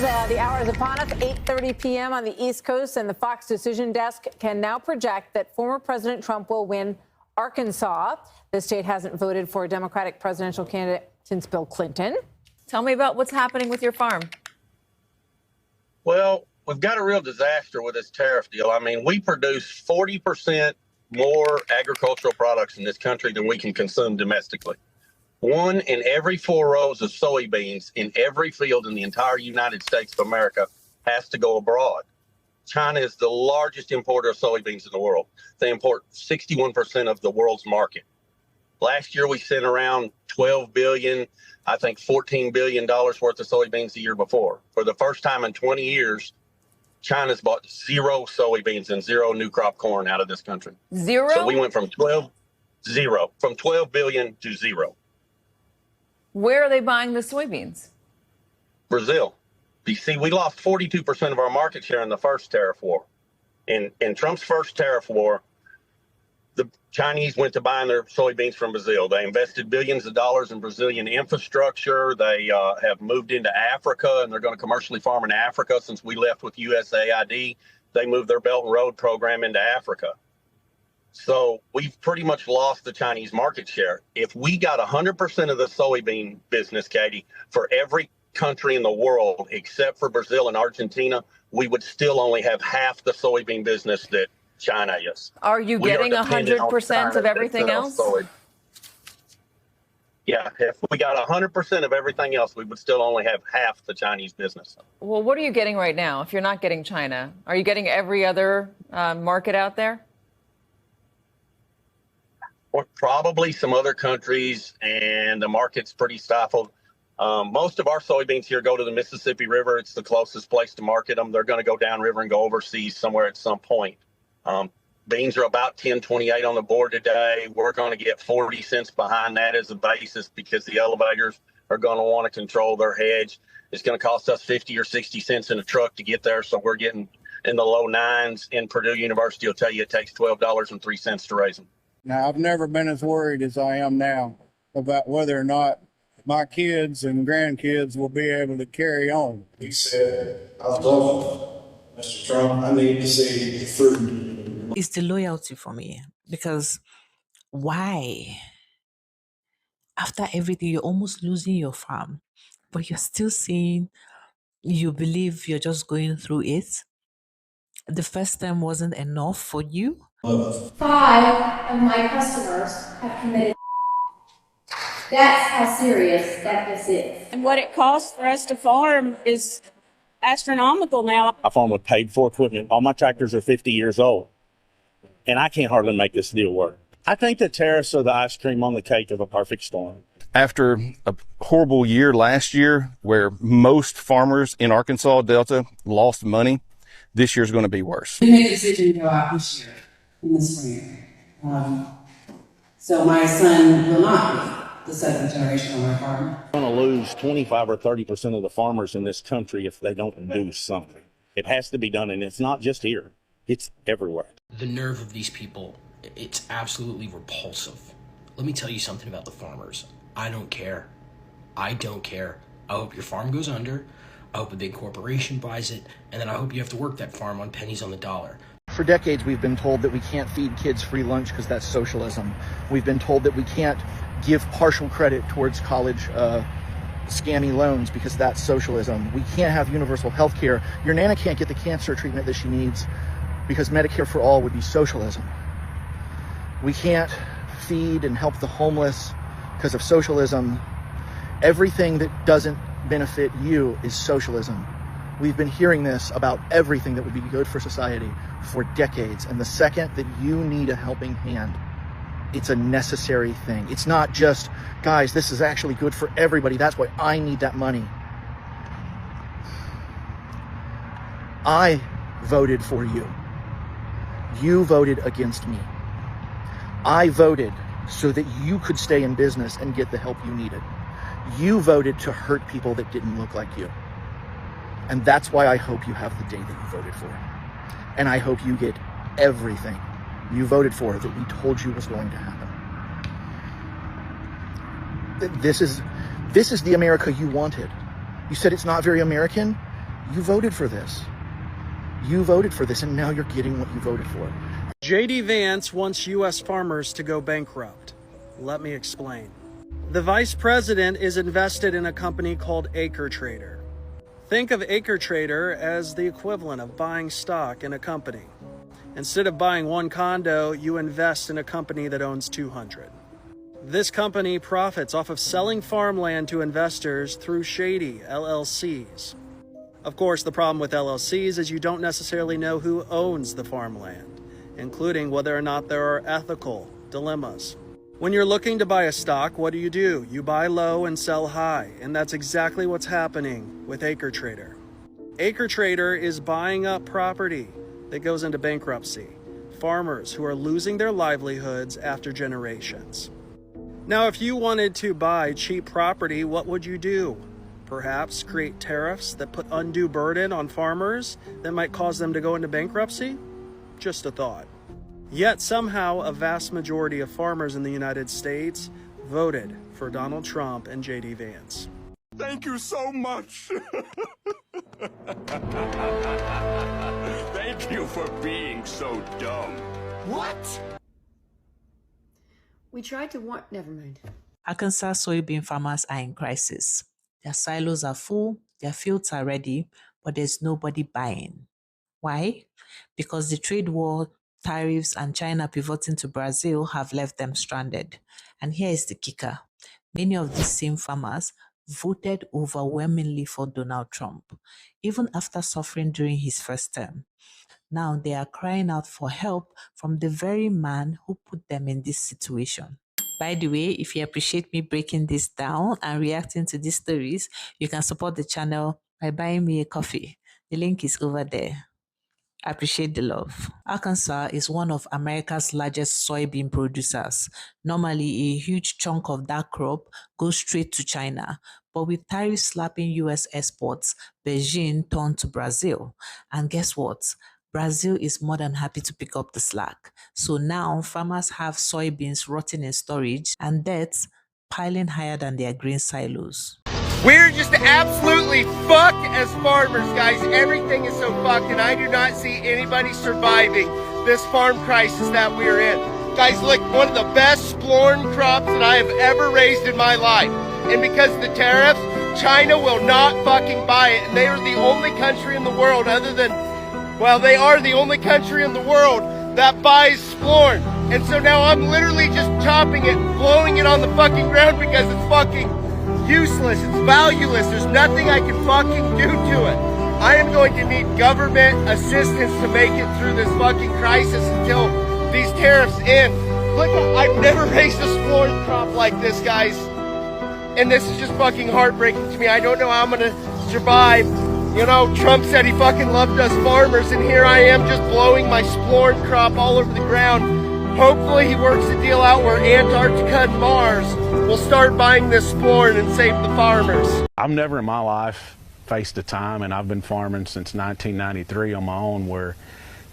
The hour is upon us, 8:30 p.m. on the East Coast, and the Fox Decision Desk can now project that former President Trump will win Arkansas. The state hasn't voted for a Democratic presidential candidate since Bill Clinton. Tell me about what's happening with your farm. Well, we've got a real disaster with this tariff deal. I mean, we produce 40% more agricultural products in this country than we can consume domestically. 1 in every 4 rows of soybeans in every field in the entire United States of America has to go abroad. China is the largest importer of soybeans in the world. They import 61% of the world's market. Last year, we sent around $12 billion, I think $14 billion worth of soybeans the year before. For the first time in 20 years, China's bought 0 soybeans and 0 new crop corn out of this country. 0? So we went from 12 billion to 0. Where are they buying the soybeans? Brazil. You see, we lost 42% of our market share in the first tariff war. In Trump's first tariff war, the Chinese went to buying their soybeans from Brazil. They invested billions of dollars in Brazilian infrastructure. They have moved into Africa, and they're going to commercially farm in Africa. Since we left with USAID, they moved their Belt and Road program into Africa. So we've pretty much lost the Chinese market share. If we got 100% of the soybean business, Katie, for every country in the world except for Brazil and Argentina, we would still only have half the soybean business that China is. Are you getting 100% of everything else? Yeah, if we got 100% of everything else, we would still only have half the Chinese business. Well, what are you getting right now if you're not getting China? Are you getting every other market out there? Or probably some other countries, and the market's pretty stifled. Most of our soybeans here go to the Mississippi River. It's the closest place to market them. They're going to go downriver and go overseas somewhere at some point. Beans are about $10.28 on the board today. We're going to get 40 cents behind that as a basis because the elevators are going to want to control their hedge. It's going to cost us 50 or 60 cents in a truck to get there, so we're getting in the low 9s. And Purdue University will tell you it takes $12.03 to raise them. Now, I've never been as worried as I am now about whether or not my kids and grandkids will be able to carry on. He said, I love Mr. Trump. I need to see the fruit. It's the loyalty for me, because why? After everything, you're almost losing your farm, but you're still saying you believe you're just going through it. The first time wasn't enough for you. 5 of my customers have committed. That's how serious that this is. And what it costs for us to farm is astronomical now. I farm with paid-for equipment. All my tractors are 50 years old, and I can't hardly make this deal work. I think the tariffs are the ice cream on the cake of a perfect storm. After a horrible year last year where most farmers in Arkansas Delta lost money, this year's going to be worse. We made a decision to go out this year in the spring. So my son will not be the 7th generation on our farm. We're going to lose 25 or 30% of the farmers in this country if they don't do something. It has to be done, and it's not just here. It's everywhere. The nerve of these people, it's absolutely repulsive. Let me tell you something about the farmers. I don't care. I don't care. I hope your farm goes under. I hope a big corporation buys it. And then I hope you have to work that farm on pennies on the dollar. For decades, we've been told that we can't feed kids free lunch because that's socialism. We've been told that we can't give partial credit towards college scammy loans because that's socialism. We can't have universal health care. Your Nana can't get the cancer treatment that she needs because Medicare for all would be socialism. We can't feed and help the homeless because of socialism. Everything that doesn't benefit you is socialism. We've been hearing this about everything that would be good for society for decades. And the second that you need a helping hand, it's a necessary thing. It's not just, guys, this is actually good for everybody. That's why I need that money. I voted for you. You voted against me. I voted so that you could stay in business and get the help you needed. You voted to hurt people that didn't look like you. And that's why I hope you have the day that you voted for. And I hope you get everything you voted for that we told you was going to happen. This is the America you wanted. You said it's not very American. You voted for this. You voted for this, and now you're getting what you voted for. J.D. Vance wants U.S. farmers to go bankrupt. Let me explain. The vice president is invested in a company called Acre Trader. Think of Acre Trader as the equivalent of buying stock in a company. Instead of buying one condo, you invest in a company that owns 200. This company profits off of selling farmland to investors through shady LLCs. Of course, the problem with LLCs is you don't necessarily know who owns the farmland, including whether or not there are ethical dilemmas. When you're looking to buy a stock, what do? You buy low and sell high, and that's exactly what's happening with Acre Trader. Acre Trader is buying up property that goes into bankruptcy, farmers who are losing their livelihoods after generations. Now, if you wanted to buy cheap property, what would you do? Perhaps create tariffs that put undue burden on farmers that might cause them to go into bankruptcy? Just a thought. Yet somehow a vast majority of farmers in the United States voted for Donald Trump and J.D. Vance. Thank you so much. Thank you for being so dumb. What? We tried to warn. Never mind. Arkansas soybean farmers are in crisis. Their silos are full, their fields are ready, but there's nobody buying. Why? Because the trade war, tariffs, and China pivoting to Brazil have left them stranded. And here is the kicker. Many of these same farmers voted overwhelmingly for Donald Trump, even after suffering during his first term. Now they are crying out for help from the very man who put them in this situation. By the way, if you appreciate me breaking this down and reacting to these stories, you can support the channel by buying me a coffee. The link is over there. I appreciate the love. Arkansas is one of America's largest soybean producers. Normally, a huge chunk of that crop goes straight to China. But with tariffs slapping US exports, Beijing turned to Brazil. And guess what? Brazil is more than happy to pick up the slack. So now farmers have soybeans rotting in storage and debts piling higher than their grain silos. We're just absolutely fucked as farmers, guys. Everything is so fucked, and I do not see anybody surviving this farm crisis that we're in. Guys, look, one of the best splorn crops that I have ever raised in my life. And because of the tariffs, China will not fucking buy it. And they are the only country in the world other than, well, they are the only country in the world that buys splorn. And so now I'm literally just chopping it, blowing it on the fucking ground because it's fucking useless, it's valueless, there's nothing I can fucking do to it. I am going to need government assistance to make it through this fucking crisis until these tariffs end. Look, I've never raised a splorn crop like this, guys. And this is just fucking heartbreaking to me. I don't know how I'm gonna survive. You know, Trump said he fucking loved us farmers, and here I am just blowing my splorn crop all over the ground. Hopefully he works a deal out where Antarctica and Mars will start buying this splorn and save the farmers. I've never in my life faced a time, and I've been farming since 1993 on my own, where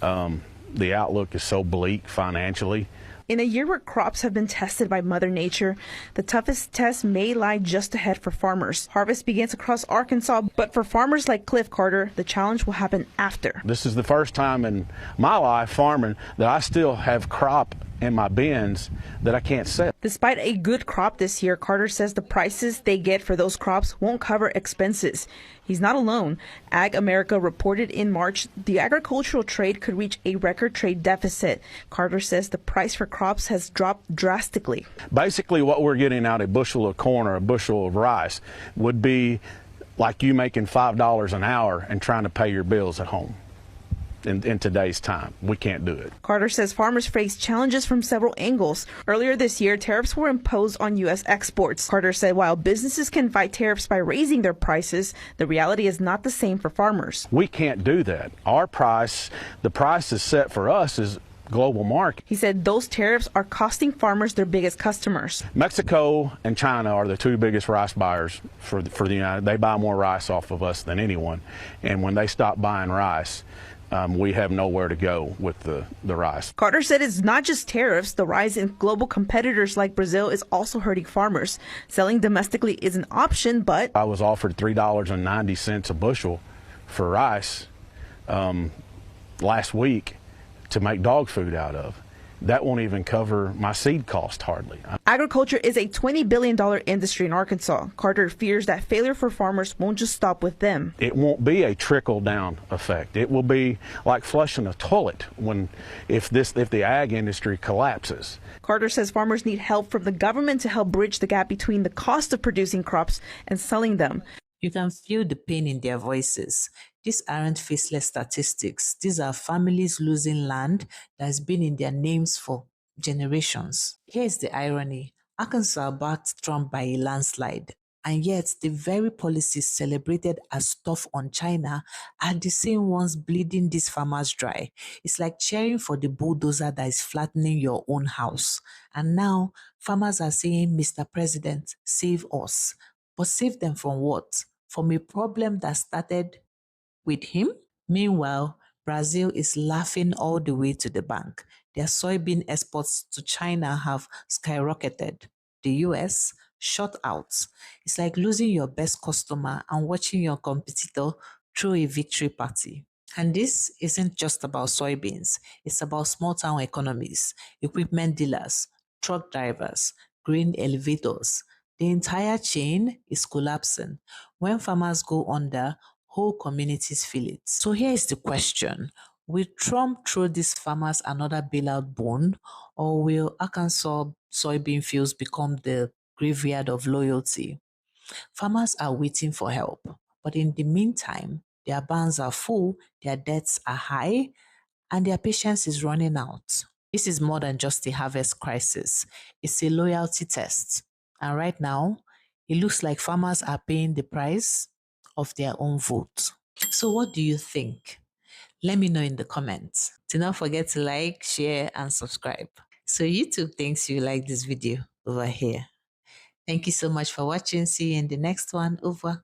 the outlook is so bleak financially. In a year where crops have been tested by Mother Nature, the toughest test may lie just ahead for farmers. Harvest begins across Arkansas, but for farmers like Cliff Carter, the challenge will happen after. This is the first time in my life farming that I still have crop in my bins that I can't sell. Despite a good crop this year, Carter says the prices they get for those crops won't cover expenses. He's not alone. Ag America reported in March the agricultural trade could reach a record trade deficit. Carter says the price for crops has dropped drastically. Basically, what we're getting out, a bushel of corn or a bushel of rice, would be like you making $5 an hour and trying to pay your bills at home. In today's time, we can't do it. Carter says farmers face challenges from several angles. Earlier this year, tariffs were imposed on U.S. exports. Carter said while businesses can fight tariffs by raising their prices, the reality is not the same for farmers. We can't do that. Our price, the price is set for us is global market. He said those tariffs are costing farmers their biggest customers. Mexico and China are the two biggest rice buyers for the United. They buy more rice off of us than anyone. And when they stop buying rice, we have nowhere to go with the rice. Carter said it's not just tariffs. The rise in global competitors like Brazil is also hurting farmers. Selling domestically is an option, but I was offered $3.90 a bushel for rice last week to make dog food out of. That won't even cover my seed cost hardly. Agriculture is a $20 billion industry in Arkansas. Carter fears that failure for farmers won't just stop with them. It won't be a trickle-down effect. It will be like flushing a toilet if the ag industry collapses. Carter says farmers need help from the government to help bridge the gap between the cost of producing crops and selling them. You can feel the pain in their voices. These aren't faceless statistics. These are families losing land that's been in their names for generations. Here's the irony. Arkansas backed Trump by a landslide, and yet the very policies celebrated as tough on China are the same ones bleeding these farmers dry. It's like cheering for the bulldozer that is flattening your own house. And now farmers are saying, Mr. President, save us. But save them from what? From a problem that started with him? Meanwhile, Brazil is laughing all the way to the bank. Their soybean exports to China have skyrocketed. The US shut out. It's like losing your best customer and watching your competitor throw a victory party. And this isn't just about soybeans. It's about small town economies, equipment dealers, truck drivers, grain elevators. The entire chain is collapsing. When farmers go under, whole communities feel it. So here is the question. Will Trump throw these farmers another bailout bone, or will Arkansas soybean fields become the graveyard of loyalty? Farmers are waiting for help, but in the meantime, their barns are full, their debts are high, and their patience is running out. This is more than just a harvest crisis. It's a loyalty test. And right now, it looks like farmers are paying the price of their own vote. So what do you think? Let me know in the comments. Do not forget to like, share, and subscribe. So YouTube thinks you like this video over here. Thank you so much for watching. See you in the next one. Over.